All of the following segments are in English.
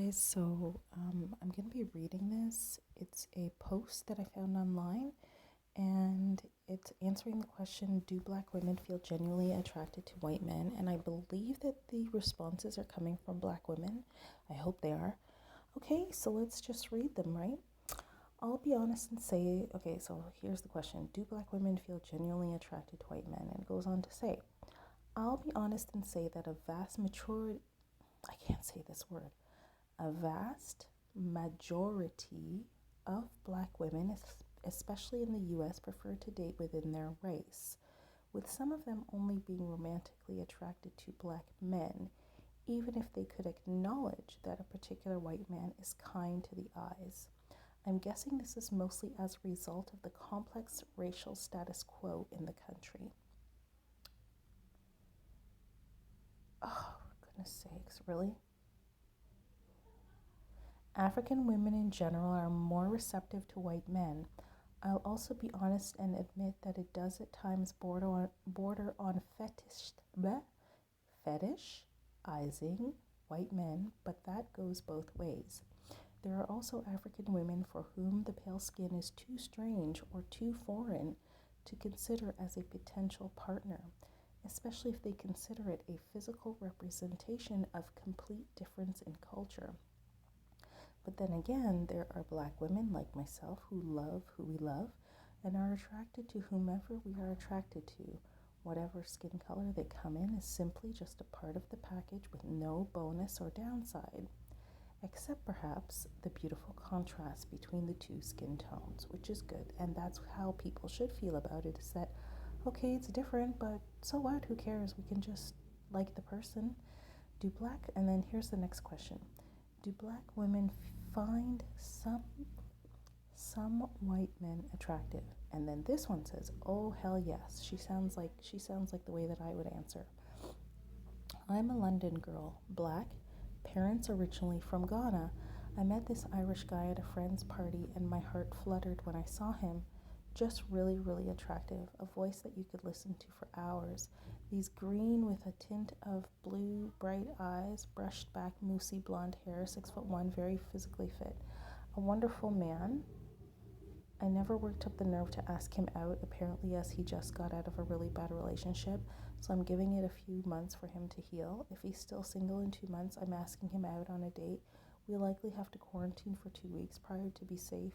guys. I'm going to be reading this. It's a post that I found online, and it's answering the question, do black women feel genuinely attracted to white men? And I believe that the responses are coming from black women. I hope they are. Okay, so let's just read them, right? I'll be honest and say, okay, so here's the question. Do black women feel genuinely attracted to white men? And it goes on to say, I'll be honest and say that a vast majority, I can't say this word, a vast majority of black women, especially in the US, prefer to date within their race, with some of them only being romantically attracted to black men, even if they could acknowledge that a particular white man is kind to the eyes. I'm guessing this is mostly as a result of the complex racial status quo in the country. Oh, goodness sakes, really? African women in general are more receptive to white men. I'll also be honest and admit that it does at times border on fetishizing white men, but that goes both ways. There are also African women for whom the pale skin is too strange or too foreign to consider as a potential partner, especially if they consider it a physical representation of complete difference in culture. But then again, there are black women like myself who love who we love and are attracted to whomever we are attracted to. Whatever skin color they come in is simply just a part of the package with no bonus or downside, except perhaps the beautiful contrast between the two skin tones, which is good. And that's how people should feel about it, is that, okay, it's different, but so what? Who cares? We can just like the person. And then here's the next question. Do black women find some white men attractive? And then this one says, oh hell yes. She sounds like the way that I would answer. I'm a London girl, black, parents originally from Ghana. I met this Irish guy at a friend's party and my heart fluttered when I saw him. Just really, really attractive. A voice that you could listen to for hours. These green with a tint of blue, bright eyes, brushed back, moosey blonde hair, 6'1", very physically fit. A wonderful man. I never worked up the nerve to ask him out, apparently as he just got out of a really bad relationship, so I'm giving it a few months for him to heal. If he's still single in 2 months, I'm asking him out on a date. We'll likely have to quarantine for 2 weeks prior to be safe,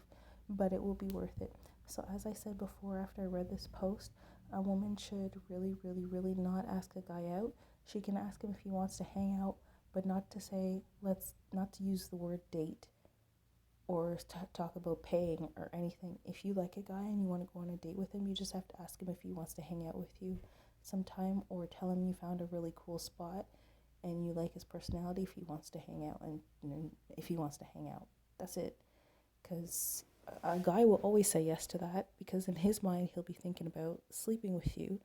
but it will be worth it. So as I said before, after I read this post, a woman should really, really, really not ask a guy out. She can ask him if he wants to hang out, but not to say, not to use the word date or talk about paying or anything. If you like a guy and you want to go on a date with him, you just have to ask him if he wants to hang out with you sometime, or tell him you found a really cool spot and you like his personality if he wants to hang out, and if he wants to hang out. That's it. Because a guy will always say yes to that, because in his mind he'll be thinking about sleeping with you,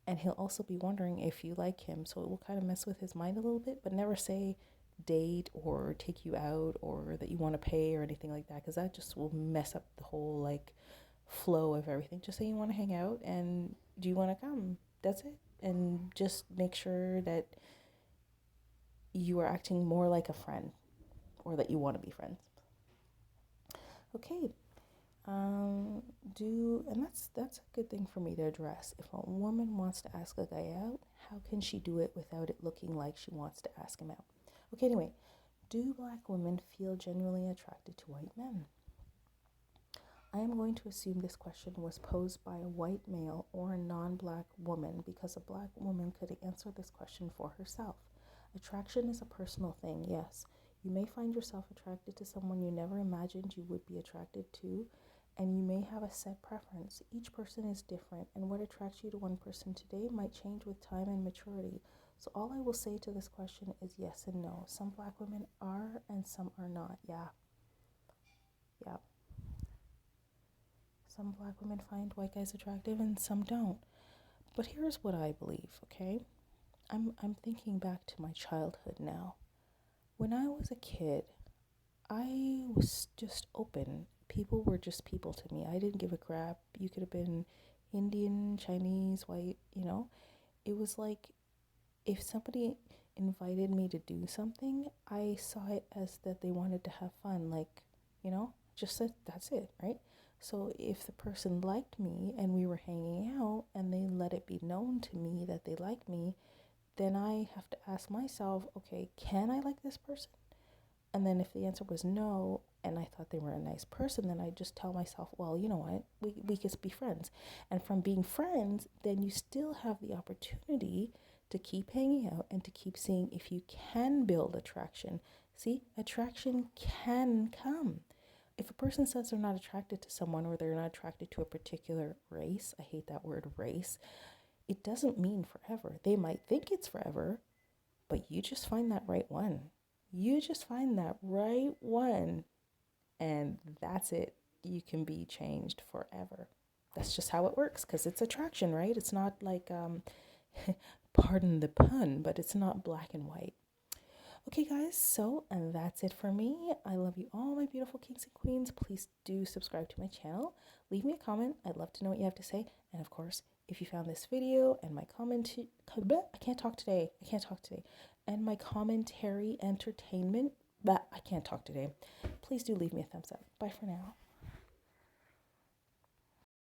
and he'll also be wondering if you like him, so it will kind of mess with his mind a little bit. But never say date or take you out or that you want to pay or anything like that, because that just will mess up the whole like flow of everything. Just say you want to hang out and do you want to come? That's it. And just make sure that you are acting more like a friend, or that you want to be friends. Okay. And that's a good thing for me to address. If a woman wants to ask a guy out, how can she do it without it looking like she wants to ask him out? Okay, anyway, do black women feel genuinely attracted to white men? I am going to assume this question was posed by a white male or a non-black woman, because a black woman could answer this question for herself. Attraction is a personal thing, yes. You may find yourself attracted to someone you never imagined you would be attracted to, and you may have a set preference. Each person is different, and what attracts you to one person today might change with time and maturity. So all I will say to this question is yes and no. Some black women are and some are not. Yeah. Some black women find white guys attractive and some don't. But here's what I believe, okay? I'm thinking back to my childhood now. When I was a kid, I was just open. People were just people to me. I didn't give a crap. You could have been Indian, Chinese, white, It was like if invited me to do something, I saw it as that they wanted to have fun. Like, just that that's it, right? So if the person liked me and we were hanging out and they let it be known to me that they like me, then I have to ask myself, okay, can I like this person? And then if the answer was no, and I thought they were a nice person, then I just tell myself, well, you know what, we could be friends. And from being friends, then you still have the opportunity to keep hanging out and to keep seeing if you can build attraction. See, attraction can come. If a person says they're not attracted to someone or they're not attracted to a particular race, I hate that word race, it doesn't mean forever. They might think it's forever, but you just find that right one. You just find that right one, and that's it. You can be changed forever. That's just how it works because it's attraction, right? It's not like, pardon the pun, but it's not black and white. Okay, guys, so and that's it for me. I love you all, my beautiful kings and queens. Please do subscribe to my channel. Leave me a comment. I'd love to know what you have to say. And of course, if you found this video and my I can't talk today. And my commentary entertainment, I can't talk today. Please do leave me a thumbs up. Bye for now.